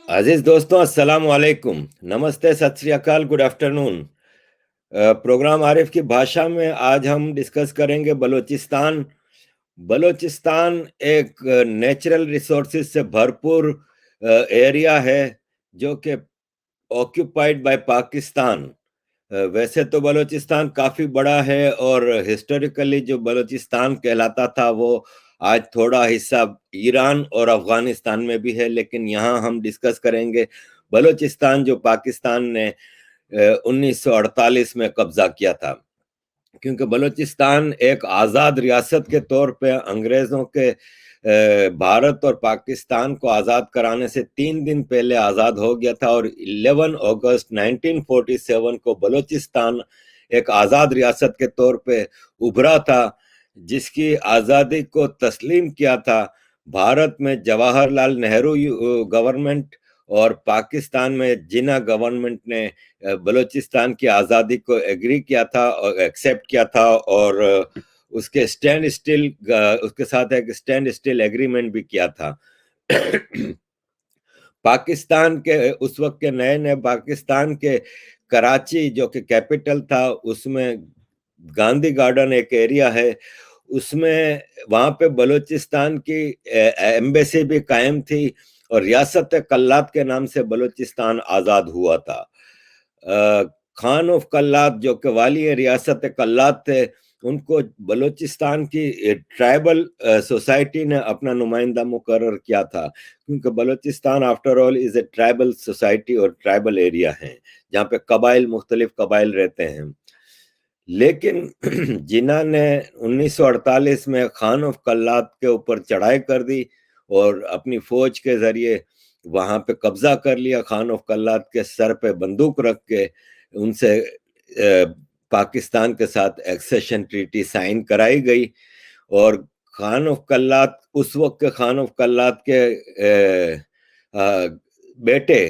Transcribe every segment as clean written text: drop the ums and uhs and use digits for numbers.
عزیز دوستوں، السلام علیکم، نمستے، ست سری اکال، گڈ آفٹرنون۔ پروگرام عارف کی بھاشا میں آج ہم ڈسکس کریں گے بلوچستان۔ بلوچستان ایک نیچرل ریسورسز سے بھرپور ایریا ہے جو کہ آکیوپائڈ بائی پاکستان۔ ویسے تو بلوچستان کافی بڑا ہے اور ہسٹوریکلی جو بلوچستان کہلاتا تھا وہ آج تھوڑا حصہ ایران اور افغانستان میں بھی ہے، لیکن یہاں ہم ڈسکس کریں گے بلوچستان جو پاکستان نے 1948 میں قبضہ کیا تھا، کیونکہ بلوچستان ایک آزاد ریاست کے طور پہ انگریزوں کے بھارت اور پاکستان کو آزاد کرانے سے 3 دن پہلے آزاد ہو گیا تھا، اور 11 اگست 1947 کو بلوچستان ایک آزاد ریاست کے طور پہ ابھرا تھا، جس کی آزادی کو تسلیم کیا تھا بھارت میں جواہر لال نہرو گورنمنٹ، اور پاکستان میں جناح گورنمنٹ نے بلوچستان کی آزادی کو ایگری کیا تھا اور ایکسیپٹ کیا تھا، اور اس کے اس کے ساتھ ایک اسٹینڈ اسٹل ایگریمنٹ بھی کیا تھا۔ پاکستان کے اس وقت کے نئے پاکستان کے کراچی جو کہ کیپٹل تھا، اس میں گاندھی گارڈن ایک ایریا ہے، اس میں وہاں پہ بلوچستان کی ایمبیسی بھی قائم تھی، اور ریاست کلات کے نام سے بلوچستان آزاد ہوا تھا۔ خان آف کلات جو کہ والی ریاست کلات تھے، ان کو بلوچستان کی ٹرائبل سوسائٹی نے اپنا نمائندہ مقرر کیا تھا، کیونکہ بلوچستان آفٹر آل از اے ٹرائبل سوسائٹی اور ٹرائبل ایریا ہے جہاں پہ مختلف قبائل رہتے ہیں۔ لیکن جناح نے 1948 میں خان آف کلات کے اوپر چڑھائی کر دی اور اپنی فوج کے ذریعے وہاں پہ قبضہ کر لیا۔ خان آف کلات کے سر پہ بندوق رکھ کے ان سے پاکستان کے ساتھ ایکسیشن ٹریٹی سائن کرائی گئی، اور خان آف کلات اس وقت کے خان آف کلات کے بیٹے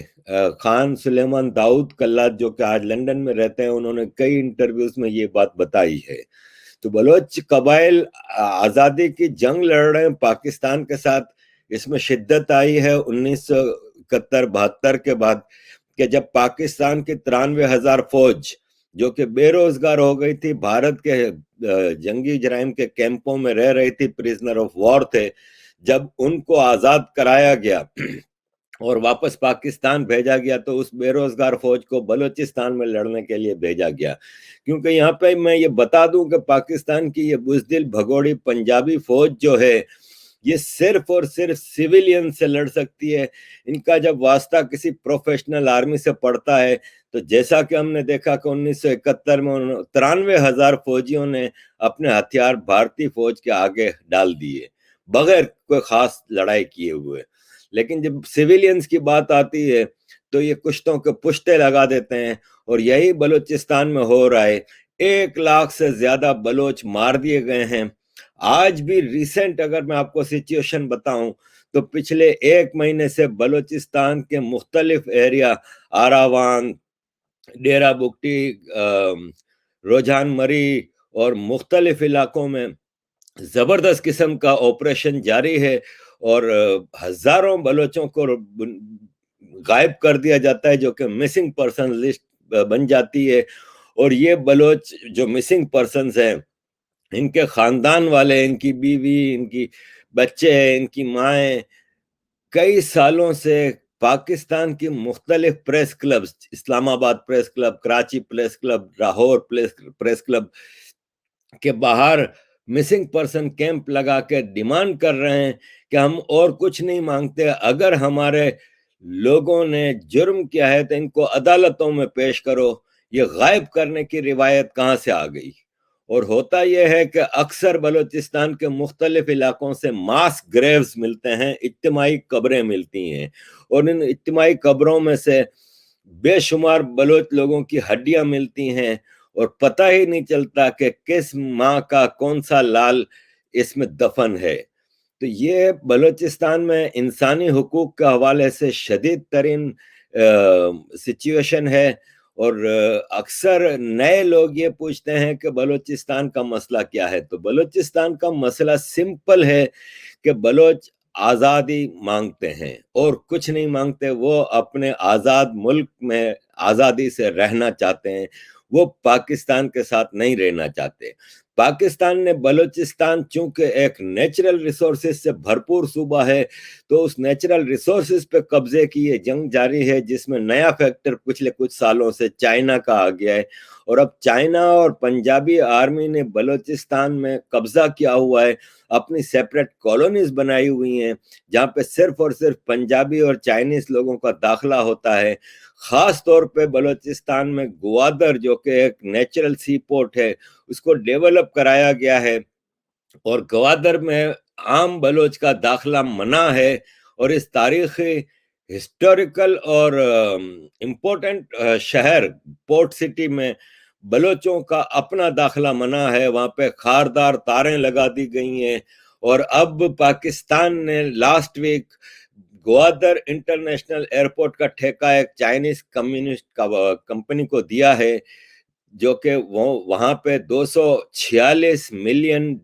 خان سلیمان داؤد کلات جو کہ آج لندن میں رہتے ہیں، انہوں نے کئی انٹرویوز میں یہ بات بتائی ہے۔ تو بلوچ قبائل آزادی کی جنگ لڑ رہے ہیں پاکستان کے ساتھ۔ اس میں شدت آئی ہے 1971-72 کے بعد، کہ جب پاکستان کی 93,000 فوج جو کہ بے روزگار ہو گئی تھی، بھارت کے جنگی جرائم کے کیمپوں میں رہ رہی تھی، پریزنر آف وار تھے، جب ان کو آزاد کرایا گیا اور واپس پاکستان بھیجا گیا، تو اس بے روزگار فوج کو بلوچستان میں لڑنے کے لیے بھیجا گیا۔ کیونکہ یہاں پہ میں یہ بتا دوں کہ پاکستان کی یہ بزدل بھگوڑی پنجابی فوج جو ہے، یہ صرف اور صرف سیویلین سے لڑ سکتی ہے۔ ان کا جب واسطہ کسی پروفیشنل آرمی سے پڑتا ہے، تو جیسا کہ ہم نے دیکھا کہ 1971 میں 93,000 فوجیوں نے اپنے ہتھیار بھارتی فوج کے آگے ڈال دیے بغیر کوئی خاص لڑائی کیے ہوئے۔ لیکن جب سیویلینز کی بات آتی ہے تو یہ کشتوں کے پشتے لگا دیتے ہیں، اور یہی بلوچستان میں ہو رہا ہے۔ 1 لاکھ سے زیادہ بلوچ مار دیے گئے ہیں۔ آج بھی ریسنٹ اگر میں آپ کو سچویشن بتاؤں تو پچھلے 1 مہینے سے بلوچستان کے مختلف ایریا، آراوان، ڈیرہ بگٹی، روجان مری اور مختلف علاقوں میں زبردست قسم کا آپریشن جاری ہے، اور ہزاروں بلوچوں کو غائب کر دیا جاتا ہے، جو کہ مسنگ پرسن لسٹ بن جاتی ہے۔ اور یہ بلوچ جو مسنگ پرسنز ہیں، ان کے خاندان والے، ان کی بیوی، ان کی بچے، ان کی مائیں کئی سالوں سے پاکستان کی مختلف پریس کلبز، اسلام آباد press club, Karachi press club, Lahore press club کے باہر مسنگ پرسن کیمپ لگا کے ڈیمانڈ کر رہے ہیں کہ ہم اور کچھ نہیں مانگتے، اگر ہمارے لوگوں نے جرم کیا ہے تو ان کو عدالتوں میں پیش کرو۔ یہ غائب کرنے کی روایت کہاں سے آ گئی؟ اور ہوتا یہ ہے کہ اکثر بلوچستان کے مختلف علاقوں سے ماس گریوز ملتے ہیں، اجتماعی قبریں ملتی ہیں، اور ان اجتماعی قبروں میں سے بے شمار بلوچ لوگوں کی ہڈیاں ملتی ہیں، اور پتہ ہی نہیں چلتا کہ کس ماں کا کون سا لال اس میں دفن ہے۔ تو یہ بلوچستان میں انسانی حقوق کے حوالے سے شدید ترین سچویشن ہے، اور اکثر نئے لوگ یہ پوچھتے ہیں کہ بلوچستان کا مسئلہ کیا ہے۔ تو بلوچستان کا مسئلہ سمپل ہے کہ بلوچ آزادی مانگتے ہیں اور کچھ نہیں مانگتے، وہ اپنے آزاد ملک میں آزادی سے رہنا چاہتے ہیں، وہ پاکستان کے ساتھ نہیں رہنا چاہتے۔ پاکستان نے بلوچستان چونکہ ایک نیچرل ریسورسز سے بھرپور صوبہ ہے تو اس نیچرل ریسورسز پہ قبضے کی یہ جنگ جاری ہے، جس میں نیا فیکٹر پچھلے کچھ سالوں سے چائنا کا آ گیا ہے، اور اب چائنا اور پنجابی آرمی نے بلوچستان میں قبضہ کیا ہوا ہے، اپنی سیپریٹ کالونیز بنائی ہوئی ہیں جہاں پہ صرف اور صرف پنجابی اور چائنیز لوگوں کا داخلہ ہوتا ہے۔ خاص طور پہ بلوچستان میں گوادر جو کہ ایک نیچرل سی پورٹ ہے اس کو ڈیولپ کرایا گیا ہے، اور گوادر میں عام بلوچ کا داخلہ منع ہے، اور اس تاریخی ہسٹوریکل اور امپورٹنٹ شہر پورٹ سٹی میں بلوچوں کا اپنا داخلہ منع ہے، وہاں پہ خاردار تاریں لگا دی گئی ہیں، اور اب پاکستان نے last week Gwadar international airport کا ٹھیکہ ایک چائنیز کمیونسٹ کمپنی کو دیا ہے، جو کہ وہاں پہ $246 ملین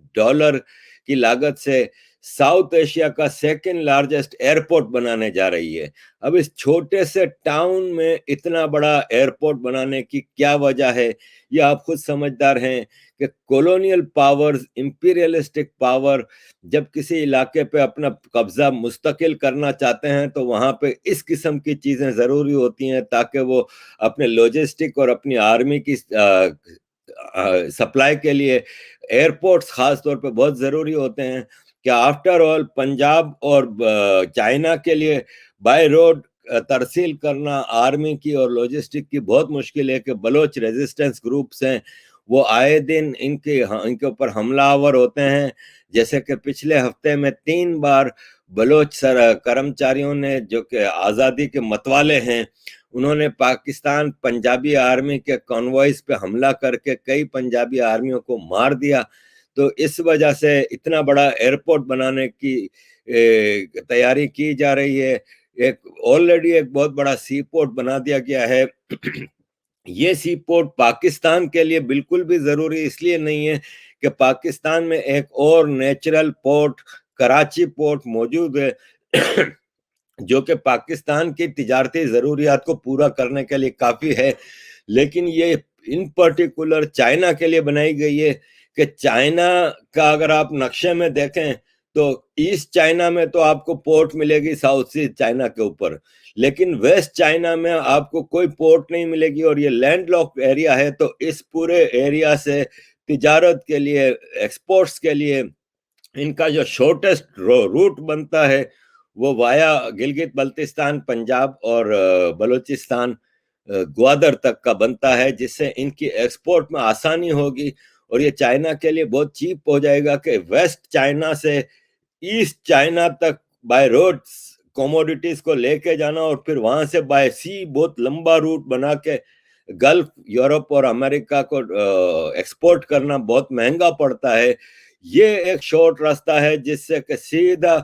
کی لاگت سے ساؤتھ ایشیا کا سیکنڈ لارجسٹ ایئرپورٹ بنانے جا رہی ہے۔ اب اس چھوٹے سے ٹاؤن میں اتنا بڑا ایئرپورٹ بنانے کی کیا وجہ ہے؟ یہ آپ خود سمجھدار ہیں کہ کولونیل پاورز، امپیریلسٹک پاور جب کسی علاقے پہ اپنا قبضہ مستقل کرنا چاہتے ہیں تو وہاں پہ اس قسم کی چیزیں ضروری ہوتی ہیں تاکہ وہ اپنے لاجسٹک اور اپنی آرمی کی سپلائی کے لیے ایئرپورٹس خاص طور پہ بہت ضروری ہوتے ہیں۔ کہ آفٹر آل پنجاب اور چائنا کے لیے بائی روڈ ترسیل کرنا آرمی کی اور لاجسٹک کی بہت مشکل ہے، کہ بلوچ ریزسٹنس گروپس ہیں وہ آئے دن ان کے اوپر حملہ آور ہوتے ہیں، جیسے کہ پچھلے ہفتے میں 3 بار بلوچ کرمچاریوں نے جو کہ آزادی کے متوالے ہیں انہوں نے پاکستان پنجابی آرمی کے کانوائز پہ حملہ کر کے کئی پنجابی آرمیوں کو مار دیا۔ تو اس وجہ سے اتنا بڑا ایئرپورٹ بنانے کی تیاری کی جا رہی ہے۔ آلریڈی ایک بہت بڑا سی پورٹ بنا دیا گیا ہے۔ یہ سی پورٹ پاکستان کے لیے بالکل بھی ضروری اس لیے نہیں ہے کہ پاکستان میں ایک اور نیچرل پورٹ کراچی پورٹ موجود ہے جو کہ پاکستان کی تجارتی ضروریات کو پورا کرنے کے لیے کافی ہے، لیکن یہ ان پرٹیکولر چائنا کے لیے بنائی گئی ہے۔ کہ چائنا کا اگر آپ نقشے میں دیکھیں تو ایسٹ چائنا میں تو آپ کو پورٹ ملے گی ساؤتھ سی چائنا کے اوپر، لیکن ویسٹ چائنا میں آپ کو کوئی پورٹ نہیں ملے گی، اور یہ لینڈ لاک ایریا ہے، تو اس پورے ایریا سے تجارت کے لیے، ایکسپورٹس کے لیے ان کا جو شارٹیسٹ روٹ بنتا ہے وہ وایا گلگت بلتستان، پنجاب اور بلوچستان گوادر تک کا بنتا ہے، جس سے ان کی ایکسپورٹ میں آسانی ہوگی، اور یہ چائنا کے لیے بہت چیپ ہو جائے گا کہ ویسٹ چائنا سے ایسٹ چائنا تک بائی روڈ کوموڈیٹیز کو لے کے جانا، اور پھر وہاں سے بائی سی بہت لمبا روٹ بنا کے گلف، یورپ اور امریکہ کو ایکسپورٹ کرنا بہت مہنگا پڑتا ہے۔ یہ ایک شارٹ راستہ ہے جس سے کہ سیدھا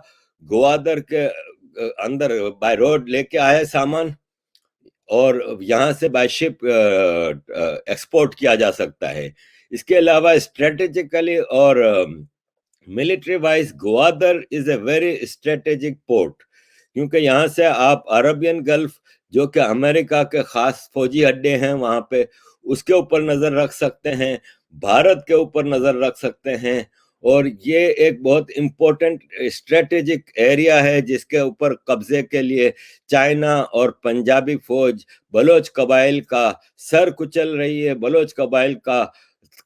گوادر کے اندر بائی روڈ لے کے آئے سامان، اور یہاں سے بائی شپ ایکسپورٹ کیا جا سکتا ہے۔ اس کے علاوہ اسٹریٹجیکلی اور military wise Gwadar is a very strategic port, کیونکہ یہاں سے آپ عربین گلف جو کہ امریکہ کے خاص فوجی اڈے ہیں وہاں پہ، اس کے اوپر نظر رکھ سکتے ہیں، بھارت کے اوپر نظر رکھ سکتے ہیں، اور یہ ایک بہت امپورٹنٹ اسٹریٹجک ایریا ہے جس کے اوپر قبضے کے لیے چائنا اور پنجابی فوج بلوچ قبائل کا سر کچل رہی ہے، بلوچ قبائل کا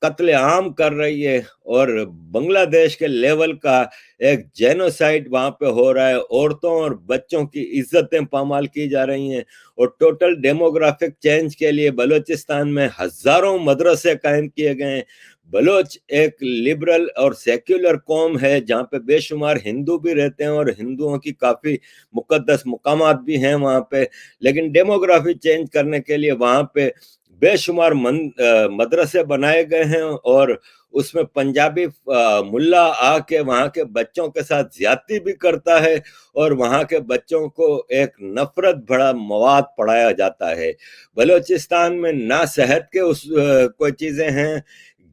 قتل عام کر رہی ہے، اور بنگلہ دیش کے لیول کا ایک جینوسائیڈ وہاں پہ ہو رہا ہے، عورتوں اور بچوں کی عزتیں پامال کی جا رہی ہیں، اور ٹوٹل ڈیموگرافک چینج کے لیے بلوچستان میں ہزاروں مدرسے قائم کیے گئے ہیں۔ بلوچ ایک لبرل اور سیکولر قوم ہے جہاں پہ بے شمار ہندو بھی رہتے ہیں، اور ہندوؤں کی کافی مقدس مقامات بھی ہیں وہاں پہ، لیکن ڈیموگرافی چینج کرنے کے لیے وہاں پہ بے شمار مدرسے بنائے گئے ہیں، اور اس میں پنجابی ملا آ کے وہاں کے بچوں کے ساتھ زیادتی بھی کرتا ہے، اور وہاں کے بچوں کو ایک نفرت بھرا مواد پڑھایا جاتا ہے۔ بلوچستان میں نہ صحت کے کوئی چیزیں ہیں،